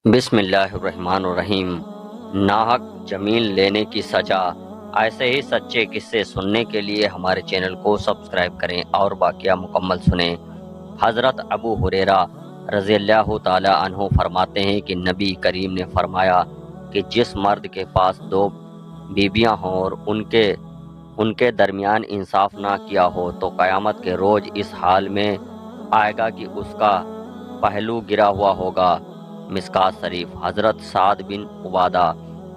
بسم اللہ الرحمن الرحیم۔ ناحق زمین لینے کی سزا، ایسے ہی سچے قصے سننے کے لیے ہمارے چینل کو سبسکرائب کریں اور واقعہ مکمل سنیں۔ حضرت ابو ہریرہ رضی اللہ تعالی عنہ فرماتے ہیں کہ نبی کریم نے فرمایا کہ جس مرد کے پاس دو بیویاں ہوں اور ان کے درمیان انصاف نہ کیا ہو تو قیامت کے روز اس حال میں آئے گا کہ اس کا پہلو گرا ہوا ہوگا۔ مشکوٰۃ شریف۔ حضرت سعد بن عبادہ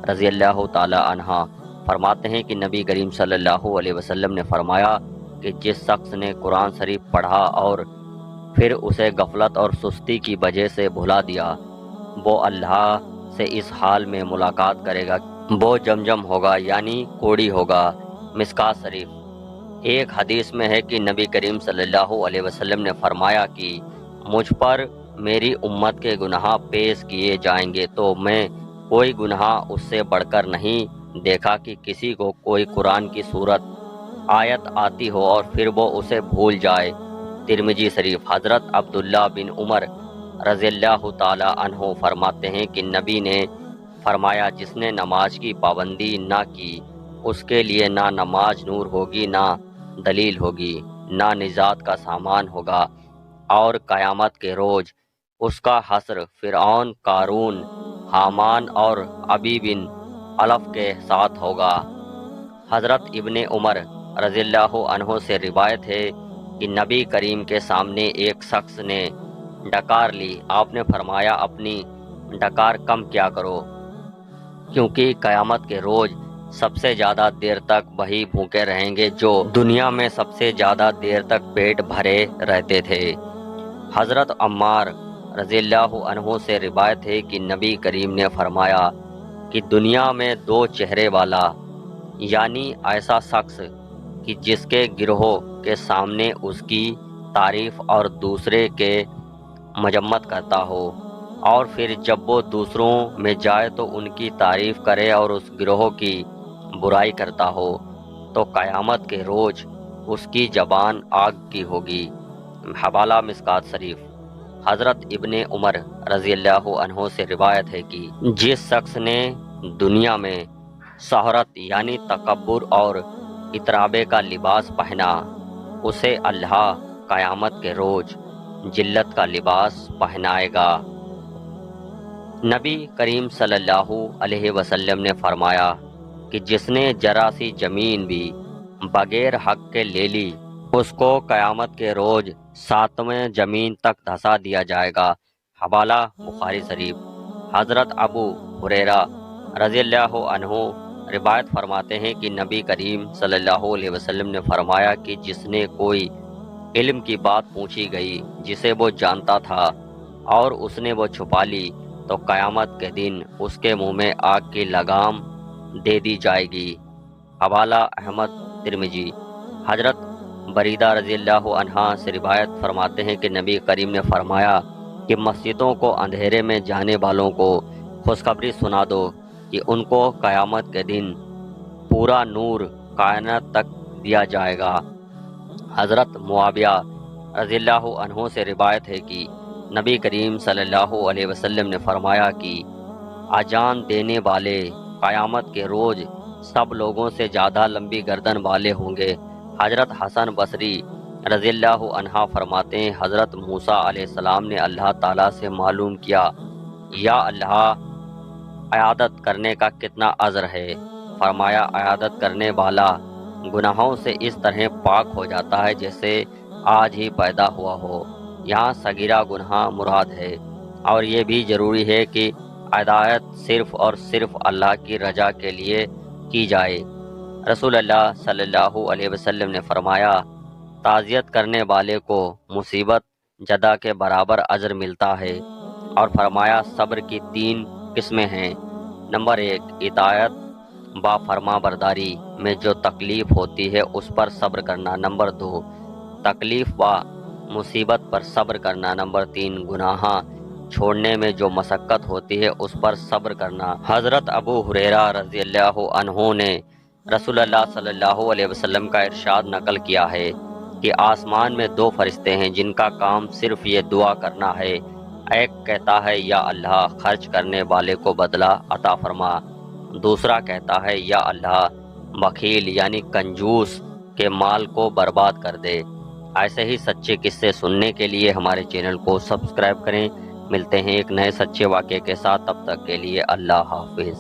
رضی اللہ تعالی عنہ فرماتے ہیں کہ نبی کریم صلی اللہ علیہ وسلم نے فرمایا کہ جس شخص نے قرآن شریف پڑھا اور پھر اسے غفلت اور سستی کی وجہ سے بھلا دیا، وہ اللہ سے اس حال میں ملاقات کرے گا، وہ جمجم ہوگا یعنی کوڑی ہوگا۔ مشکوٰۃ شریف۔ ایک حدیث میں ہے کہ نبی کریم صلی اللہ علیہ وسلم نے فرمایا کہ مجھ پر میری امت کے گناہ پیش کیے جائیں گے تو میں کوئی گناہ اس سے بڑھ کر نہیں دیکھا کہ کسی کو کوئی قرآن کی سورت آیت آتی ہو اور پھر وہ اسے بھول جائے۔ ترمذی شریف۔ حضرت عبداللہ بن عمر رضی اللہ تعالی عنہ فرماتے ہیں کہ نبی نے فرمایا جس نے نماز کی پابندی نہ کی اس کے لیے نہ نماز نور ہوگی، نہ دلیل ہوگی، نہ نجات کا سامان ہوگا، اور قیامت کے روز اس کا حشر فرعون، قارون، حامان اور ابی بن الف کے ساتھ ہوگا۔ حضرت ابن عمر رضی اللہ عنہ سے روایت ہے کہ نبی کریم کے سامنے ایک شخص نے ڈکار لی، آپ نے فرمایا اپنی ڈکار کم کیا کرو، کیونکہ قیامت کے روز سب سے زیادہ دیر تک وہی بھوکے رہیں گے جو دنیا میں سب سے زیادہ دیر تک پیٹ بھرے رہتے تھے۔ حضرت عمار رضی اللہ عنہ سے روایت ہے کہ نبی کریم نے فرمایا کہ دنیا میں دو چہرے والا، یعنی ایسا شخص کہ جس کے گروہ کے سامنے اس کی تعریف اور دوسرے کے مذمت کرتا ہو، اور پھر جب وہ دوسروں میں جائے تو ان کی تعریف کرے اور اس گروہ کی برائی کرتا ہو، تو قیامت کے روز اس کی زبان آگ کی ہوگی۔ حوالہ مشکوٰۃ شریف۔ حضرت ابن عمر رضی اللہ عنہ سے روایت ہے کہ جس شخص نے دنیا میں شہرت یعنی تکبر اور اترابے کا لباس پہنا، اسے اللہ قیامت کے روز ذلت کا لباس پہنائے گا۔ نبی کریم صلی اللہ علیہ وسلم نے فرمایا کہ جس نے ذرا سی زمین بھی بغیر حق کے لے لی اس کو قیامت کے روز ساتویں زمین تک دھسا دیا جائے گا۔ حوالہ بخاری شریف۔ حضرت ابو ہریرہ رضی اللہ عنہ روایت فرماتے ہیں کہ نبی کریم صلی اللہ علیہ وسلم نے فرمایا کہ جس نے کوئی علم کی بات پوچھی گئی جسے وہ جانتا تھا اور اس نے وہ چھپا لی تو قیامت کے دن اس کے منہ میں آگ کی لگام دے دی جائے گی۔ حوالہ احمد ترمذی۔ حضرت بریدہ رضی اللہ عنہ سے روایت فرماتے ہیں کہ نبی کریم نے فرمایا کہ مسجدوں کو اندھیرے میں جانے والوں کو خوشخبری سنا دو کہ ان کو قیامت کے دن پورا نور کائنات تک دیا جائے گا۔ حضرت معاویہ رضی اللہ عنہ سے روایت ہے کہ نبی کریم صلی اللہ علیہ وسلم نے فرمایا کہ اذان دینے والے قیامت کے روز سب لوگوں سے زیادہ لمبی گردن والے ہوں گے۔ حضرت حسن بصری رضی اللہ عنہ فرماتے ہیں حضرت موسیٰ علیہ السلام نے اللہ تعالیٰ سے معلوم کیا، یا اللہ عیادت کرنے کا کتنا اجر ہے؟ فرمایا عیادت کرنے والا گناہوں سے اس طرح پاک ہو جاتا ہے جیسے آج ہی پیدا ہوا ہو۔ یہاں صغیرہ گناہ مراد ہے، اور یہ بھی ضروری ہے کہ عیادت صرف اور صرف اللہ کی رضا کے لیے کی جائے۔ رسول اللہ صلی اللہ علیہ وسلم نے فرمایا تعزیت کرنے والے کو مصیبت زدہ کے برابر اجر ملتا ہے، اور فرمایا صبر کی 3 قسمیں ہیں۔ نمبر 1، اطاعت با فرما برداری میں جو تکلیف ہوتی ہے اس پر صبر کرنا۔ نمبر 2، تکلیف با مصیبت پر صبر کرنا۔ نمبر 3، گناہ چھوڑنے میں جو مشقت ہوتی ہے اس پر صبر کرنا۔ حضرت ابو ہریرہ رضی اللہ عنہ نے رسول اللہ صلی اللہ علیہ وسلم کا ارشاد نقل کیا ہے کہ آسمان میں 2 فرشتے ہیں جن کا کام صرف یہ دعا کرنا ہے ایک کہتا ہے یا اللہ خرچ کرنے والے کو بدلہ عطا فرما، دوسرا کہتا ہے یا اللہ بخیل یعنی کنجوس کے مال کو برباد کر دے۔ ایسے ہی سچے قصے سننے کے لیے ہمارے چینل کو سبسکرائب کریں۔ ملتے ہیں ایک نئے سچے واقعے کے ساتھ، تب تک کے لیے اللہ حافظ۔